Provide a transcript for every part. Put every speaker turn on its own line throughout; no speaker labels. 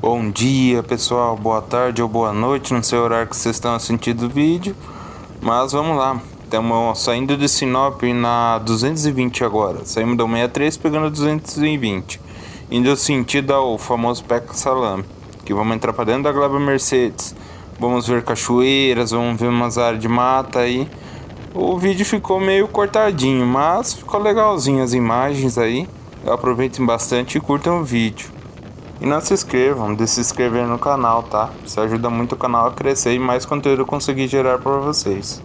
Bom dia, pessoal. Boa tarde ou boa noite, não sei o horário que vocês estão assistindo o vídeo, mas vamos lá. Estamos saindo de Sinop na 220 agora. Saímos da 163 pegando 220, indo sentido ao famoso Peca Salame, que vamos entrar para dentro da Gleba Mercedes. Vamos ver cachoeiras, vamos ver umas áreas de mata aí. O vídeo ficou meio cortadinho, mas ficou legalzinho as imagens aí. Aproveitem bastante e curtam o vídeo. E não se inscrevam de se inscrever no canal, tá? Isso ajuda muito o canal a crescer e mais conteúdo eu conseguir gerar para vocês.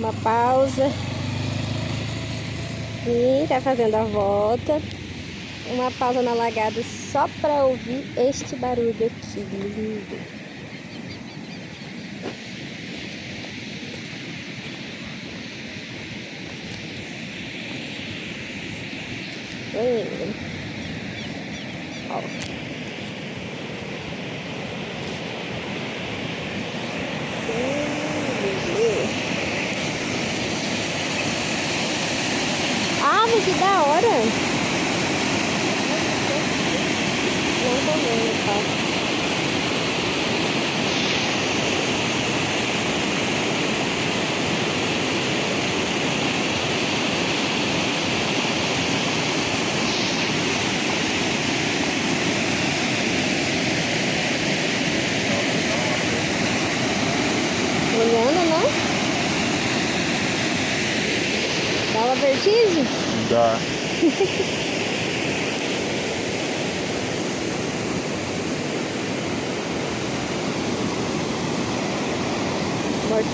uma pausa. E tá fazendo a volta. Uma pausa na lagada só para ouvir este barulho aqui, lindo. Lindo. Ó. Ah, mas que da hora! Não tô vendo, tá? Olhando, né? Dá uma vertigem?
Dá.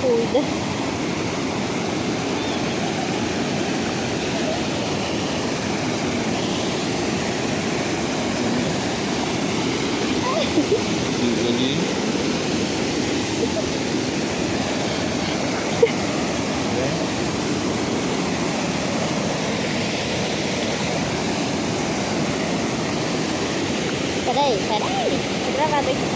Cuida.
Fiz ali.
Peraí. Tô gravado aqui.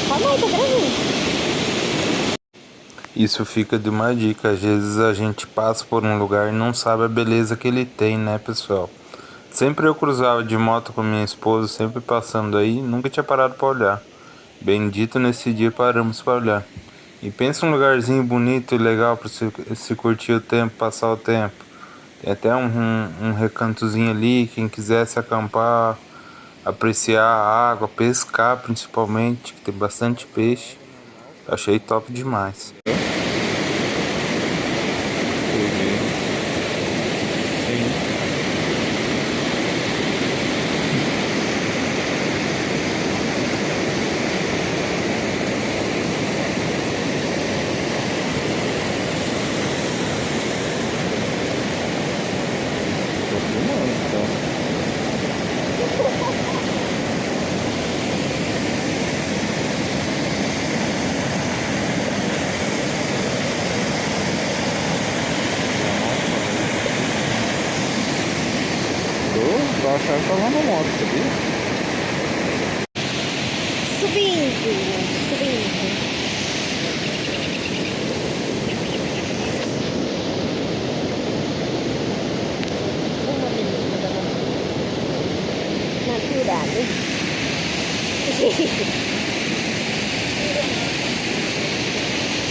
Calma aí, tô gravando.
Isso fica de uma dica. Às vezes a gente passa por um lugar e não sabe a beleza que ele tem, né, pessoal? Sempre eu cruzava de moto com minha esposa, sempre passando aí, nunca tinha parado para olhar. Bendito nesse dia paramos para olhar. E pensa um lugarzinho bonito e legal para se curtir o tempo, passar o tempo. Tem até um recantozinho ali, quem quisesse acampar, apreciar a água, pescar principalmente, que tem bastante peixe. Achei top demais. Eu achava que tava na moto, sabia?
Subindo. Uma menina da Natureza.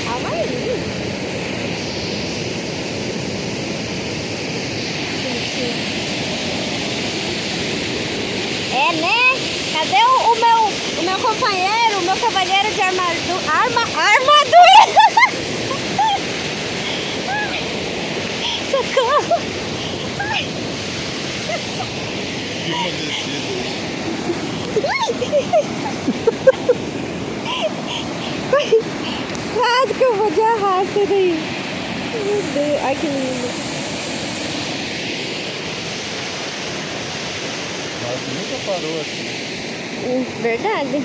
Calma aí. É, né? Cadê o meu companheiro, o meu cavalheiro de armadura? Socorro!
Filma descida.
Quase que eu vou de arrasto daí. Meu Deus, ai que lindo.
Nunca parou aqui.
Verdade.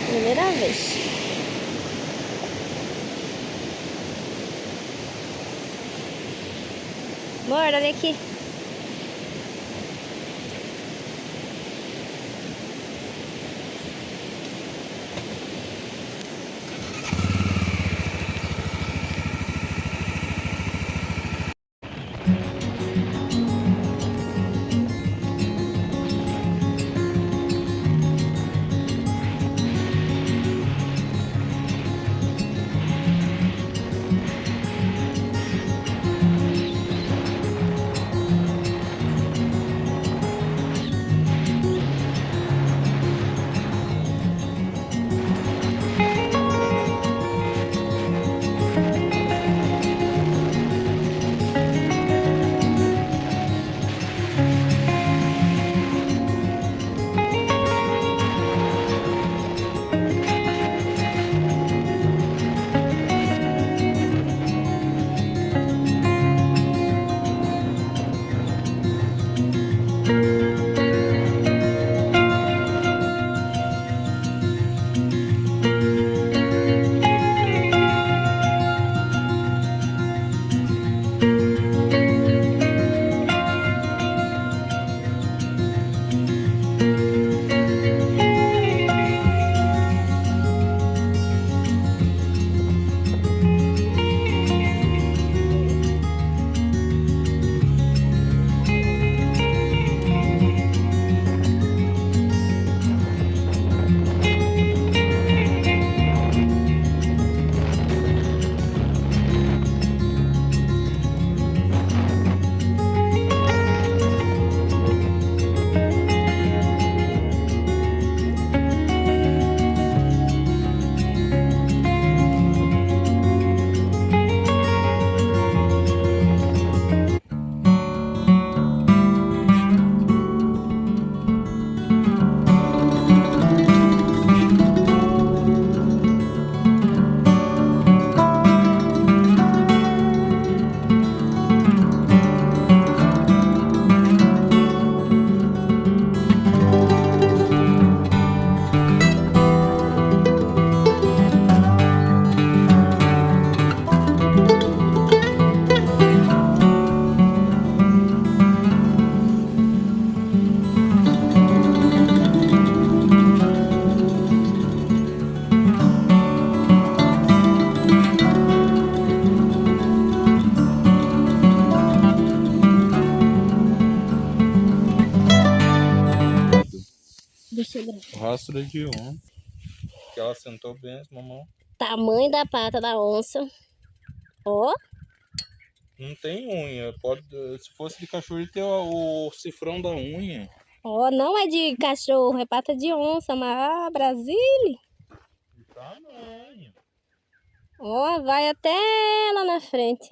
Primeira vez. Amor, olha aqui. Bicho grande.
O rastro é de onça. Que ela sentou bem, mamão.
Tamanho da pata da onça. Ó.
Não tem unha. Pode, se fosse de cachorro, ele tem o cifrão da unha.
Ó, não é de cachorro, é pata de onça, mas Brasília.
De tamanho.
Ó, vai até lá na frente.